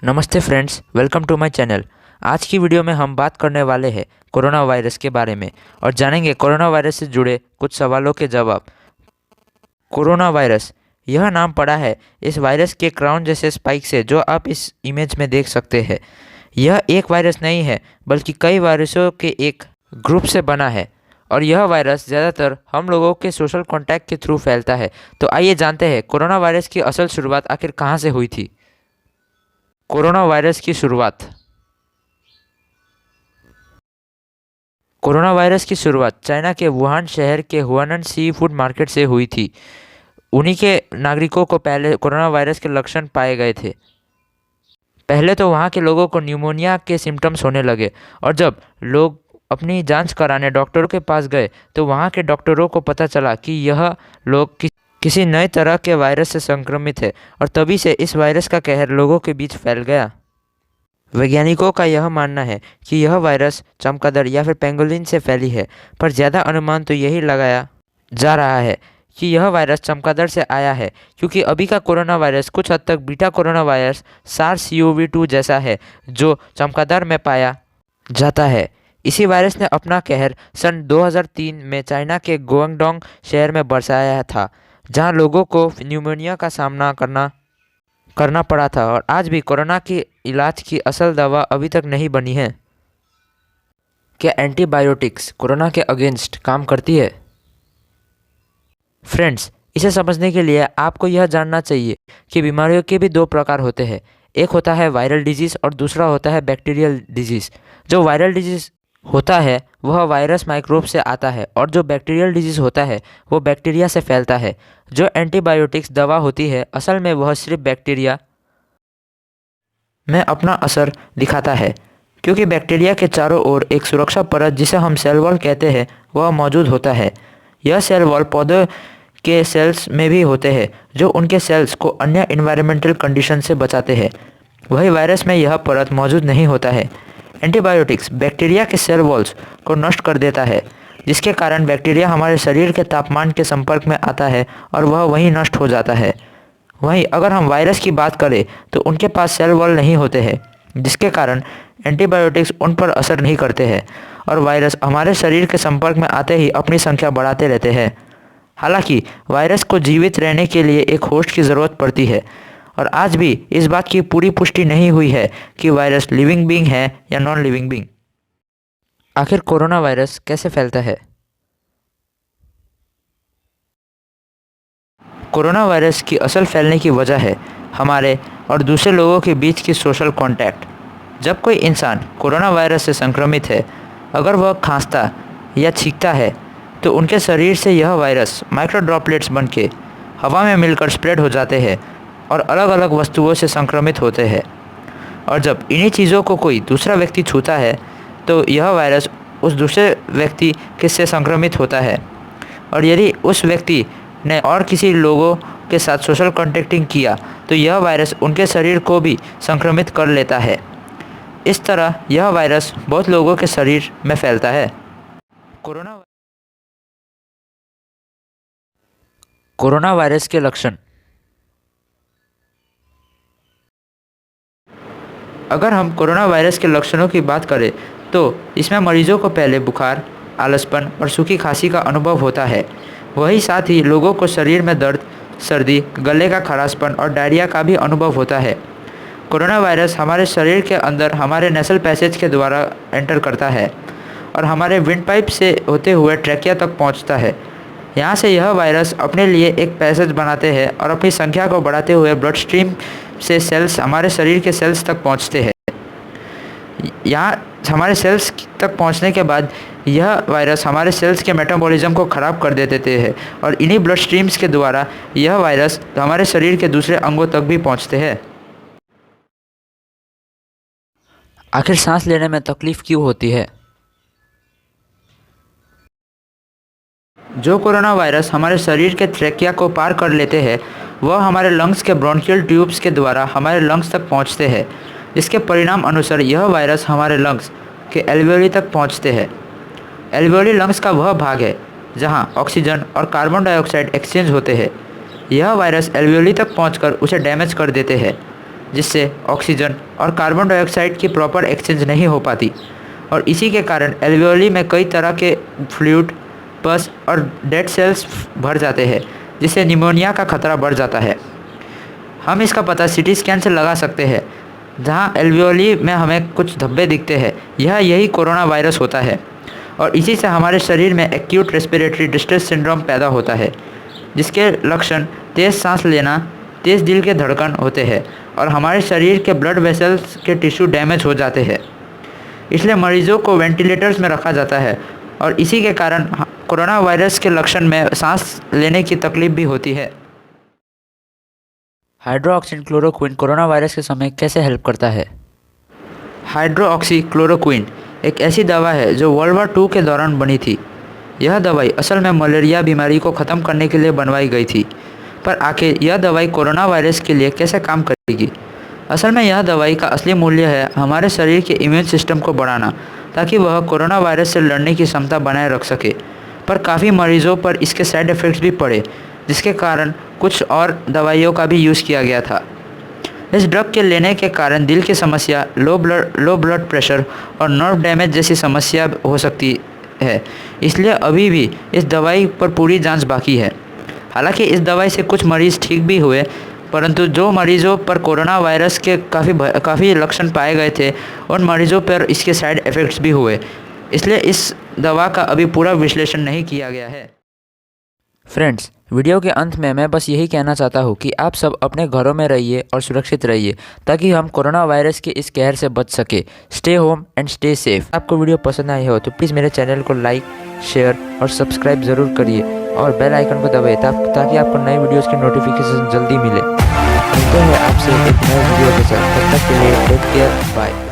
नमस्ते friends, welcome to my channel. आज की वीडियो में हम बात करने वाले हैं कोरोना वायरस के बारे में और जानेंगे कोरोना वायरस से जुड़े कुछ सवालों के जवाब। कोरोना वायरस, यह नाम पड़ा है इस वायरस के क्राउन जैसे स्पाइक से जो आप इस इमेज में देख सकते हैं। यह एक वायरस नहीं है बल्कि कई वायरसों के एक ग्रुप से बना है और यह वायरस ज़्यादातर हम लोगों के सोशल कॉन्टैक्ट के थ्रू फैलता है। तो आइए जानते हैं कोरोना वायरस की असल शुरुआत आखिर कहाँ से हुई थी। कोरोना वायरस की शुरुआत। कोरोना वायरस की शुरुआत चाइना के वुहान शहर के हुआनन सी फूड मार्केट से हुई थी। उन्हीं के नागरिकों को पहले कोरोना वायरस के लक्षण पाए गए थे। पहले तो वहाँ के लोगों को न्यूमोनिया के सिम्टम्स होने लगे और जब लोग अपनी जांच कराने डॉक्टरों के पास गए तो वहाँ के डॉक्टरों को पता चला कि यह लोग किसी नए तरह के वायरस से संक्रमित है और तभी से इस वायरस का कहर लोगों के बीच फैल गया। वैज्ञानिकों का यह मानना है कि यह वायरस चमगादड़ या फिर पेंगोलिन से फैली है, पर ज़्यादा अनुमान तो यही लगाया जा रहा है कि यह वायरस चमगादड़ से आया है, क्योंकि अभी का कोरोना वायरस कुछ हद तक बीटा कोरोना वायरस SARS-CoV-2 जैसा है जो चमगादड़ में पाया जाता है। इसी वायरस ने अपना कहर सन 2003 में चाइना के गुआंगडोंग शहर में बरसाया था, जहां लोगों को न्यूमोनिया का सामना करना पड़ा था और आज भी कोरोना की इलाज की असल दवा अभी तक नहीं बनी है। क्या एंटीबायोटिक्स कोरोना के अगेंस्ट काम करती है? फ्रेंड्स, इसे समझने के लिए आपको यह जानना चाहिए कि बीमारियों के भी दो प्रकार होते हैं। एक होता है वायरल डिजीज़ और दूसरा होता है बैक्टीरियल डिजीज़। जो वायरल डिजीज़ होता है वह वायरस माइक्रोब से आता है और जो बैक्टीरियल डिजीज़ होता है वो बैक्टीरिया से फैलता है। जो एंटीबायोटिक्स दवा होती है असल में वह सिर्फ बैक्टीरिया में अपना असर दिखाता है, क्योंकि बैक्टीरिया के चारों ओर एक सुरक्षा परत जिसे हम सेल वॉल कहते हैं वह मौजूद होता है। यह सेल वॉल पौधों के सेल्स में भी होते हैं जो उनके सेल्स को अन्य इन्वायरमेंटल कंडीशन से बचाते हैं। वही वायरस में यह परत मौजूद नहीं होता है। एंटीबायोटिक्स बैक्टीरिया के सेल वॉल्स को नष्ट कर देता है, जिसके कारण बैक्टीरिया हमारे शरीर के तापमान के संपर्क में आता है और वह वहीं नष्ट हो जाता है। वहीं अगर हम वायरस की बात करें तो उनके पास सेल वॉल नहीं होते हैं, जिसके कारण एंटीबायोटिक्स उन पर असर नहीं करते हैं और वायरस हमारे शरीर के संपर्क में आते ही अपनी संख्या बढ़ाते रहते हैं। हालांकि वायरस को जीवित रहने के लिए एक होस्ट की ज़रूरत पड़ती है और आज भी इस बात की पूरी पुष्टि नहीं हुई है कि वायरस लिविंग बीइंग है या नॉन लिविंग बीइंग। आखिर कोरोना वायरस कैसे फैलता है? कोरोना वायरस की असल फैलने की वजह है हमारे और दूसरे लोगों के बीच की सोशल कांटेक्ट। जब कोई इंसान कोरोना वायरस से संक्रमित है, अगर वह खांसता या छींकता है तो उनके शरीर से यह वायरस माइक्रो ड्रॉपलेट्स बनके हवा में मिलकर स्प्रेड हो जाते हैं और अलग अलग वस्तुओं से संक्रमित होते हैं। और जब इन्हीं चीज़ों को कोई दूसरा व्यक्ति छूता है तो यह वायरस उस दूसरे व्यक्ति से संक्रमित होता है और यदि उस व्यक्ति ने और किसी लोगों के साथ सोशल कॉन्टेक्टिंग किया तो यह वायरस उनके शरीर को भी संक्रमित कर लेता है। इस तरह यह वायरस बहुत लोगों के शरीर में फैलता है। कोरोना वायरस के लक्षण। अगर हम कोरोना वायरस के लक्षणों की बात करें तो इसमें मरीजों को पहले बुखार, आलसपन और सूखी खांसी का अनुभव होता है। वही साथ ही लोगों को शरीर में दर्द, सर्दी, गले का खराशपन और डायरिया का भी अनुभव होता है। कोरोना वायरस हमारे शरीर के अंदर हमारे नेसल पैसेज के द्वारा एंटर करता है और हमारे विंड पाइप से होते हुए ट्रैकिया तक पहुंचता है। यहाँ से यह वायरस अपने लिए एक पैसेज बनाते हैं और अपनी संख्या को बढ़ाते हुए ब्लड स्ट्रीम से सेल्स हमारे शरीर के सेल्स तक पहुँचते हैं। यहाँ हमारे सेल्स तक पहुँचने के बाद यह वायरस हमारे सेल्स के मेटाबॉलिज्म को ख़राब कर देते हैं और इन्हीं ब्लड स्ट्रीम्स के द्वारा यह वायरस हमारे शरीर के दूसरे अंगों तक भी पहुँचते हैं। आखिर सांस लेने में तकलीफ क्यों होती है? जो कोरोना वायरस हमारे शरीर के ट्रैकिया को पार कर लेते हैं वह हमारे लंग्स के ब्रोंकियल ट्यूब्स के द्वारा हमारे लंग्स तक पहुंचते हैं, जिसके परिणाम अनुसार यह वायरस हमारे लंग्स के एल्वियोली तक पहुंचते हैं। एल्वियोली लंग्स का वह भाग है जहां ऑक्सीजन और कार्बन डाइऑक्साइड एक्सचेंज होते हैं। यह वायरस एल्वियोली तक पहुंचकर उसे डैमेज कर देते हैं। जिससे ऑक्सीजन और कार्बन डाइऑक्साइड की प्रॉपर एक्सचेंज नहीं हो पाती और इसी के कारण एल्वियोली में कई तरह के फ्लूइड, पस और डेड सेल्स भर जाते हैं, जिससे निमोनिया का खतरा बढ़ जाता है। हम इसका पता सीटी स्कैन से लगा सकते हैं, जहां एल्वियोली में हमें कुछ धब्बे दिखते हैं। यही कोरोना वायरस होता है और इसी से हमारे शरीर में एक्यूट रेस्पिरेटरी डिस्ट्रेस सिंड्रोम पैदा होता है, जिसके लक्षण तेज़ सांस लेना, तेज़ दिल के धड़कन होते हैं और हमारे शरीर के ब्लड वेसल्स के टिश्यू डैमेज हो जाते हैं। इसलिए मरीजों को वेंटिलेटर्स में रखा जाता है और इसी के कारण कोरोना वायरस के लक्षण में सांस लेने की तकलीफ भी होती है। हाइड्रोक्सीक्लोरोक्विन कोरोना वायरस के समय कैसे हेल्प करता है? हाइड्रोक्सीक्लोरोक्विन एक ऐसी दवा है जो वर्ल्ड वार 2 के दौरान बनी थी। यह दवाई असल में मलेरिया बीमारी को ख़त्म करने के लिए बनवाई गई थी, पर आखिर यह दवाई कोरोना वायरस के लिए कैसे काम करेगी? असल में यह दवाई का असली मूल्य है हमारे शरीर के इम्यून सिस्टम को बढ़ाना, ताकि वह कोरोना वायरस से लड़ने की क्षमता बनाए रख सके। पर काफ़ी मरीजों पर इसके साइड इफ़ेक्ट्स भी पड़े, जिसके कारण कुछ और दवाइयों का भी यूज़ किया गया था। इस ड्रग के लेने के कारण दिल की समस्या, लो ब्लड प्रेशर और नर्व डैमेज जैसी समस्या हो सकती है। इसलिए अभी भी इस दवाई पर पूरी जांच बाकी है। हालांकि इस दवाई से कुछ मरीज़ ठीक भी हुए, परंतु जो मरीजों पर कोरोना वायरस के काफ़ी लक्षण पाए गए थे, उन मरीजों पर इसके साइड इफ़ेक्ट्स भी हुए। इसलिए इस दवा का अभी पूरा विश्लेषण नहीं किया गया है। फ्रेंड्स, वीडियो के अंत में मैं बस यही कहना चाहता हूँ कि आप सब अपने घरों में रहिए और सुरक्षित रहिए, ताकि हम कोरोना वायरस के इस कहर से बच सके। Stay home and stay safe. आपको वीडियो पसंद आई हो तो प्लीज़ मेरे चैनल को लाइक, शेयर और सब्सक्राइब ज़रूर करिए और बेल आइकन को दबाइए ताकि आपको नई वीडियोस की नोटिफिकेशन जल्दी मिले। मिलते हैं आपसे एक नए वीडियो के साथ। तब तक के लिए टेक केयर, बाय।